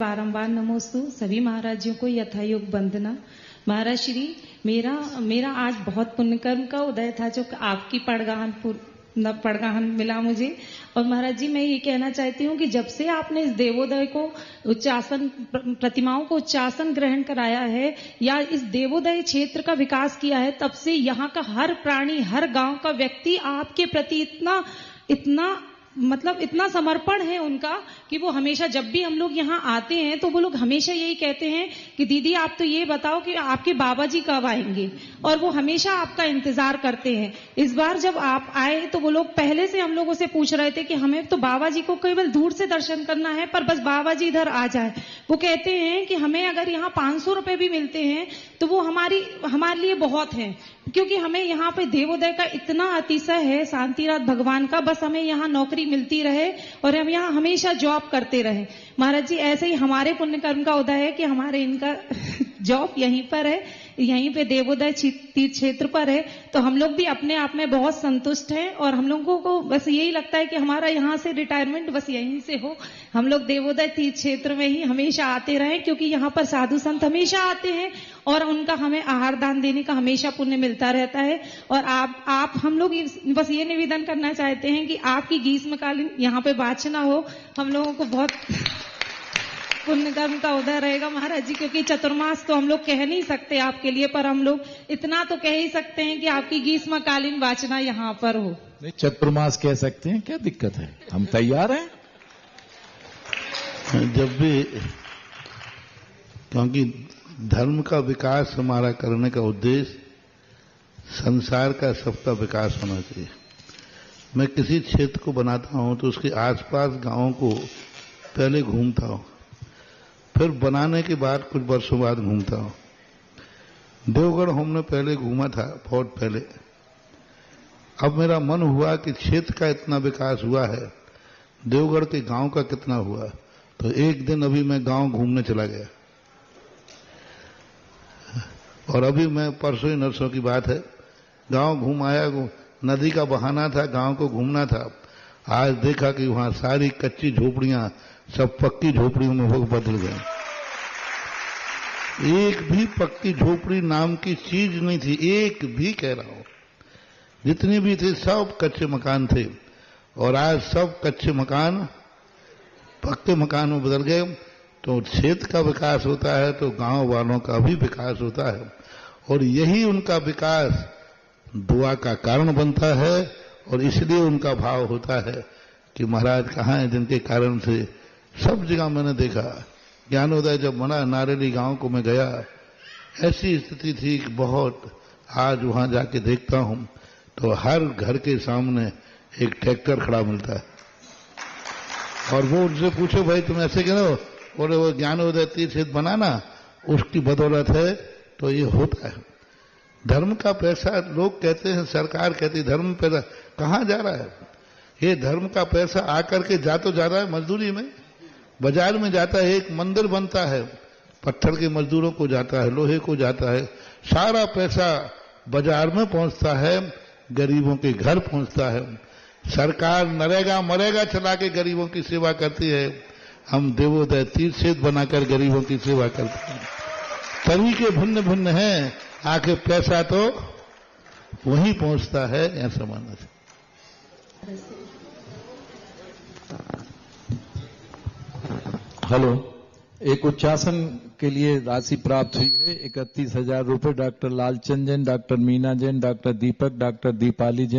बारंबार नमोस्तु सभी महाराज जी को यथायोग वंदना। महाराज श्री मेरा आज बहुत पुण्यकर्म का उदय था जो आपकी पड़गाहन मिला मुझे। और महाराज जी मैं ये कहना चाहती हूँ कि जब से आपने इस देवोदय को उच्चासन प्रतिमाओं को उच्चासन ग्रहण कराया है या इस देवोदय क्षेत्र का विकास किया है, तब से यहाँ का हर प्राणी हर गांव का व्यक्ति आपके प्रति इतना समर्पण है उनका कि वो हमेशा जब भी हम लोग यहाँ आते हैं तो वो लोग हमेशा यही कहते हैं कि दीदी आप तो ये बताओ कि आपके बाबा जी कब आएंगे, और वो हमेशा आपका इंतजार करते हैं। इस बार जब आप आए तो वो लोग पहले से हम लोगों से पूछ रहे थे कि हमें तो बाबा जी को केवल दूर से दर्शन करना है, पर बस बाबा जी इधर आ जाए। वो कहते हैं कि हमें अगर यहाँ 500 रुपए भी मिलते हैं तो वो हमारे लिए बहुत है, क्योंकि हमें यहाँ पे देवोदय का इतना अतिशय है शांतिनाथ भगवान का, बस हमें यहाँ नौकरी मिलती रहे और हम यहाँ हमेशा जॉब करते रहे। महाराज जी ऐसे ही हमारे पुण्य कर्म का उदय है कि हमारे इनका जॉब यहीं पर है, यहीं पे देवोदय तीर्थ क्षेत्र पर है, तो हम लोग भी अपने आप में बहुत संतुष्ट हैं और हम लोगों को बस यही लगता है कि हमारा यहाँ से रिटायरमेंट बस यहीं से हो, हम लोग देवोदय तीर्थ क्षेत्र में ही हमेशा आते रहें, क्योंकि यहाँ पर साधु संत हमेशा आते हैं और उनका हमें आहार दान देने का हमेशा पुण्य मिलता रहता है। और आप हम लोग बस ये निवेदन करना चाहते हैं कि आपकी ग्रीष्मकालीन यहाँ पे वाचना हो, हम लोगों को बहुत पुण्य कर्म का उदय रहेगा महाराज जी, क्योंकि चतुर्मास तो हम लोग कह नहीं सकते आपके लिए, पर हम लोग इतना तो कह ही सकते हैं कि आपकी ग्रीष्मकालीन वाचना यहाँ पर हो। नहीं, चतुर्मास कह सकते हैं, क्या दिक्कत है, हम तैयार हैं। जब भी, क्योंकि धर्म का विकास हमारा करने का उद्देश्य संसार का सबका विकास होना चाहिए। मैं किसी क्षेत्र को बनाता हूं तो उसके आसपास गांवों को पहले घूमता हूं, फिर बनाने के बाद कुछ वर्षों बाद घूमता हूं। देवगढ़ हमने पहले घूमा था, बहुत पहले। अब मेरा मन हुआ कि क्षेत्र का इतना विकास हुआ है, देवगढ़ के गांव का कितना हुआ, तो एक दिन अभी मैं गांव घूमने चला गया। और अभी मैं परसों ही नरसों की बात है, गांव घूम आया, नदी का बहाना था, गांव को घूमना था। आज देखा कि वहां सारी कच्ची झोपड़ियां सब पक्की झोपड़ियों में हो बदल गए। एक भी पक्की झोपड़ी नाम की चीज नहीं थी, एक भी, कह रहा हूं। जितनी भी थी सब कच्चे मकान थे, और आज सब कच्चे मकान पक्के मकान में बदल गए। तो क्षेत्र का विकास होता है तो गांव वालों का भी विकास होता है, और यही उनका विकास दुआ का कारण बनता है। और इसलिए उनका भाव होता है कि महाराज कहाँ हैं, जिनके कारण से सब जगह मैंने देखा। ज्ञानोदय जब बना, नारेली गांव को मैं गया, ऐसी स्थिति थी कि बहुत, आज वहां जाके देखता हूं तो हर घर के सामने एक ट्रैक्टर खड़ा मिलता है। और वो उनसे पूछो भाई तुम ऐसे क्यों हो, बोले वो ज्ञानोदय तीर्थ क्षेत्र बनाना उसकी बदौलत है, तो ये होता है। धर्म का पैसा, लोग कहते हैं, सरकार कहती धर्म पैसा कहाँ जा रहा है। ये धर्म का पैसा आकर के जा तो जा रहा है मजदूरी में, बाजार में जाता है, एक मंदिर बनता है, पत्थर के मजदूरों को जाता है, लोहे को जाता है, सारा पैसा बाजार में पहुंचता है, गरीबों के घर पहुंचता है। सरकार नरेगा मरेगा चला के गरीबों की सेवा करती है, हम देवोदय तीर्थ क्षेत्र बनाकर गरीबों की सेवा करते हैं। तरीके भिन्न भिन्न हैं, आके पैसा तो वहीं पहुंचता है, ऐसा मानना है। हेलो, एक उच्चासन के लिए राशि प्राप्त हुई है 31,000 रुपए। Doctor Lalchand Jain, doctor Meena Jain, doctor Deepak, doctor Deepali Jain.